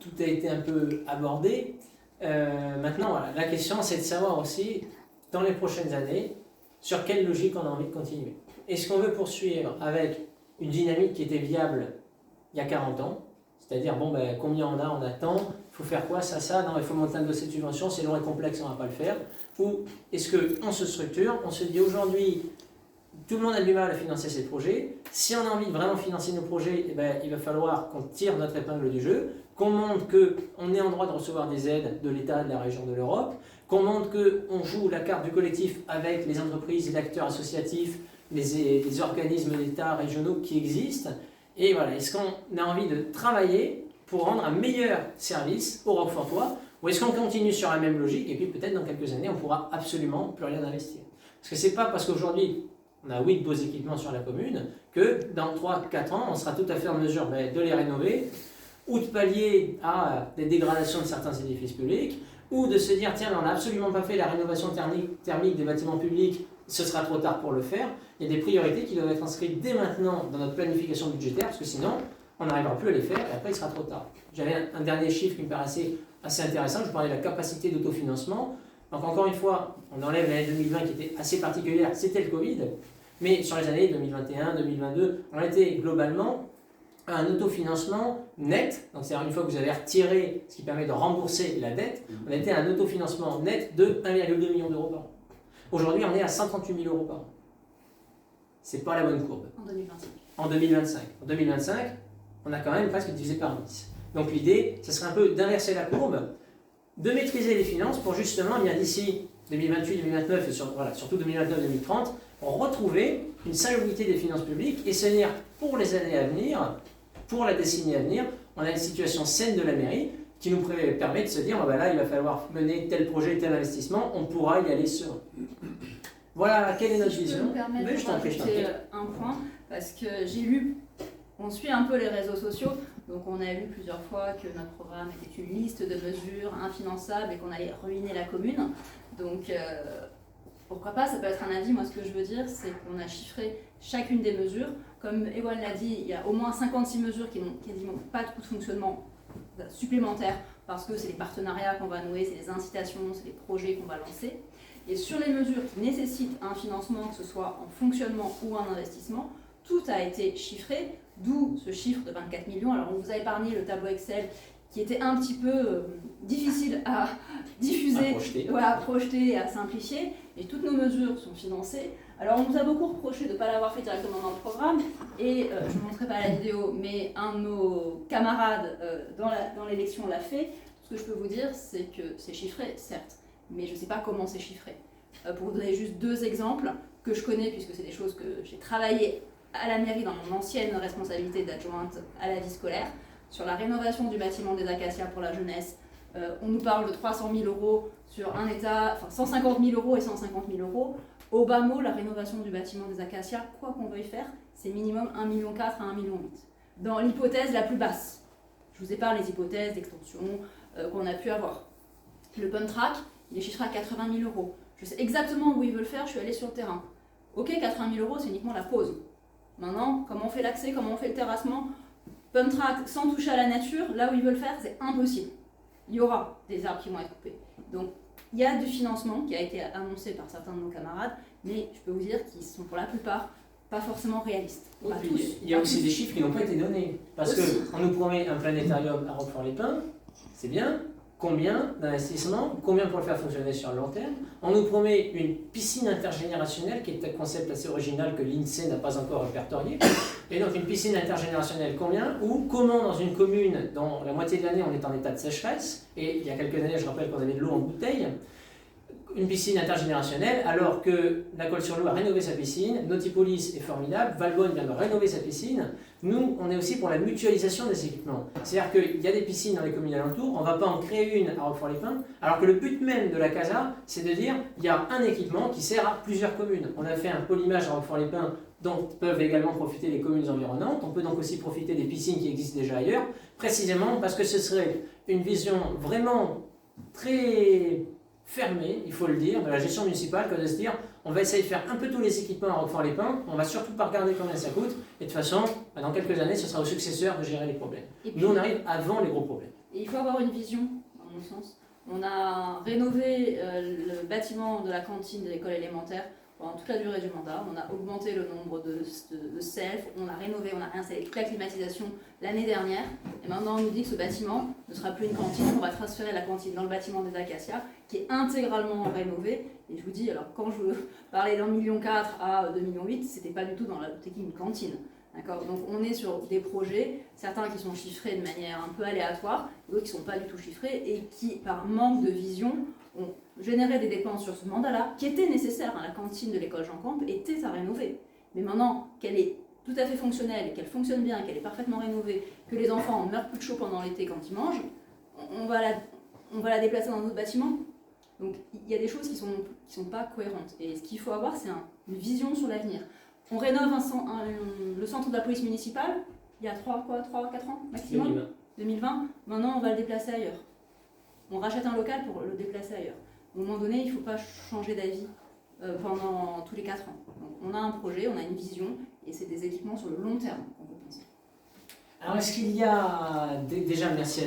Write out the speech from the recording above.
tout a été un peu abordé. Maintenant, voilà, la question, c'est de savoir aussi, dans les prochaines années, sur quelle logique on a envie de continuer. Est-ce qu'on veut poursuivre avec une dynamique qui était viable il y a 40 ans, c'est-à-dire, bon, ben, combien on a, on attend, il faut faire quoi, ça, non, il faut monter un dossier de subvention, c'est long et complexe, on ne va pas le faire. Ou est-ce qu'on se structure, on se dit aujourd'hui, tout le monde a du mal à financer ses projets, si on a envie de vraiment financer nos projets, eh ben, il va falloir qu'on tire notre épingle du jeu, qu'on montre qu'on est en droit de recevoir des aides de l'État, de la région, de l'Europe, qu'on montre qu'on joue la carte du collectif avec les entreprises, les acteurs associatifs, les organismes d'État régionaux qui existent. Et voilà, est-ce qu'on a envie de travailler pour rendre un meilleur service aux Roquefortois, ou est-ce qu'on continue sur la même logique et puis peut-être dans quelques années on pourra absolument plus rien investir. Parce que c'est pas parce qu'aujourd'hui on a oui de beaux équipements sur la commune que dans 3-4 ans on sera tout à fait en mesure de les rénover ou de pallier à des dégradations de certains édifices publics ou de se dire tiens on n'a absolument pas fait la rénovation thermique des bâtiments publics, ce sera trop tard pour le faire. Il y a des priorités qui doivent être inscrites dès maintenant dans notre planification budgétaire parce que sinon on n'arrivera plus à les faire et après il sera trop tard. J'avais un dernier chiffre qui me paraissait assez intéressant, je parlais de la capacité d'autofinancement. Donc encore une fois, on enlève l'année 2020 qui était assez particulière, c'était le Covid, mais sur les années 2021, 2022, on était globalement à un autofinancement net, donc c'est-à-dire une fois que vous avez retiré ce qui permet de rembourser la dette, on était à un autofinancement net de 1,2 million d'euros par an. Aujourd'hui, on est à 138 000 euros par an. C'est pas la bonne courbe. En 2025. En 2025. En 2025, on a quand même presque divisé par 10. Donc l'idée, ce serait un peu d'inverser la courbe, de maîtriser les finances pour justement, bien d'ici 2028, 2029 et surtout 2029-2030, retrouver une salubrité des finances publiques et se dire pour les années à venir, pour la décennie à venir, on a une situation saine de la mairie qui nous permet de se dire oh ben là il va falloir mener tel projet, tel investissement, on pourra y aller serein. Voilà quelle est notre vision. Je peux me permettre de rajouter un point parce que j'ai lu, on suit un peu les réseaux sociaux. Donc on a lu plusieurs fois que notre programme était une liste de mesures infinançables et qu'on allait ruiner la commune. Donc pourquoi pas, ça peut être un avis. Moi ce que je veux dire c'est qu'on a chiffré chacune des mesures. Comme Ewan l'a dit, il y a au moins 56 mesures qui n'ont quasiment pas de coût de fonctionnement supplémentaire parce que c'est les partenariats qu'on va nouer, c'est les incitations, c'est les projets qu'on va lancer. Et sur les mesures qui nécessitent un financement, que ce soit en fonctionnement ou en investissement, tout a été chiffré, d'où ce chiffre de 24 millions. Alors on vous a épargné le tableau Excel qui était un petit peu difficile à diffuser, à projeter et à simplifier, et toutes nos mesures sont financées. Alors on nous a beaucoup reproché de ne pas l'avoir fait directement dans le programme, et je ne vous montrerai pas la vidéo, mais un de nos camarades dans l'élection l'a fait. Ce que je peux vous dire, c'est que c'est chiffré, certes, mais je ne sais pas comment c'est chiffré. Pour vous donner juste 2 exemples que je connais, puisque c'est des choses que j'ai travaillé à la mairie dans mon ancienne responsabilité d'adjointe à la vie scolaire, sur la rénovation du bâtiment des Acacias pour la jeunesse. On nous parle de 300 000 euros sur un état, enfin 150 000 euros et 150 000 euros. Au bas mot, la rénovation du bâtiment des Acacias, quoi qu'on veuille faire, c'est minimum 1,4 million à 1,8 million. Dans l'hypothèse la plus basse. Je vous épargne les hypothèses d'extension qu'on a pu avoir. Le pump track, il est chiffré à 80 000 euros. Je sais exactement où ils veulent faire, je suis allée sur le terrain. Ok, 80 000 euros, c'est uniquement la pose. Maintenant, comment on fait l'accès, comment on fait le terrassement, pump track sans toucher à la nature, là où ils veulent faire, c'est impossible. Il y aura des arbres qui vont être coupés. Donc, il y a du financement qui a été annoncé par certains de nos camarades, mais je peux vous dire qu'ils sont pour la plupart pas forcément réalistes. Pas tous, il y a aussi des chiffres qui n'ont pas été donnés. Parce qu'on nous promet un planétarium à Roquefort-les-Pins, c'est bien. Combien d'investissements, combien pour le faire fonctionner sur le long terme. On nous promet une piscine intergénérationnelle qui est un concept assez original que l'INSEE n'a pas encore répertorié. Et donc une piscine intergénérationnelle combien ou comment dans une commune dont la moitié de l'année on est en état de sécheresse, et il y a quelques années je rappelle qu'on avait de l'eau en bouteille, une piscine intergénérationnelle alors que la Colle-sur-Loup a rénové sa piscine, Nautipolis est formidable, Valbonne vient de rénover sa piscine. Nous, on est aussi pour la mutualisation des équipements. C'est-à-dire qu'il y a des piscines dans les communes alentours, on ne va pas en créer une à Roquefort-les-Pins, alors que le but même de la CASA, c'est de dire il y a un équipement qui sert à plusieurs communes. On a fait un polymage à Roquefort-les-Pins dont peuvent également profiter les communes environnantes. On peut donc aussi profiter des piscines qui existent déjà ailleurs, précisément parce que ce serait une vision vraiment très fermée, il faut le dire, de la gestion municipale, que de se dire on va essayer de faire un peu tous les équipements à Roquefort-les-Pins, on va surtout pas regarder combien ça coûte, et de toute façon, dans quelques années, ce sera aux successeurs de gérer les problèmes. Puis, nous, on arrive avant les gros problèmes. Et il faut avoir une vision, dans mon sens. On a rénové le bâtiment de la cantine de l'école élémentaire pendant toute la durée du mandat. On a augmenté le nombre de self, on a rénové, on a installé toute la climatisation l'année dernière. Et maintenant, on nous dit que ce bâtiment ne sera plus une cantine. On va transférer la cantine dans le bâtiment des Acacias, qui est intégralement rénové. Et je vous dis, alors quand je parlais d'1,4 million à 2,8 millions, c'était pas du tout dans l'optique d'une cantine. D'accord. Donc on est sur des projets, certains qui sont chiffrés de manière un peu aléatoire, d'autres qui ne sont pas du tout chiffrés et qui, par manque de vision, ont généré des dépenses sur ce mandat-là, qui étaient nécessaires. La cantine de l'école Jean Camp était à rénover. Mais maintenant qu'elle est tout à fait fonctionnelle, qu'elle fonctionne bien, qu'elle est parfaitement rénovée, que les enfants ne meurent plus de chaud pendant l'été quand ils mangent, on va la déplacer dans un autre bâtiment. Donc il y a des choses qui sont pas cohérentes. Et ce qu'il faut avoir, c'est une vision sur l'avenir. On rénove le centre de la police municipale il y a 3-4 ans maximum, 2020. Maintenant, on va le déplacer ailleurs. On rachète un local pour le déplacer ailleurs. À un moment donné, il ne faut pas changer d'avis pendant tous les 4 ans. Donc, on a un projet, on a une vision, et c'est des équipements sur le long terme qu'on peut penser. Alors, est-ce qu'il y a... Déjà, merci à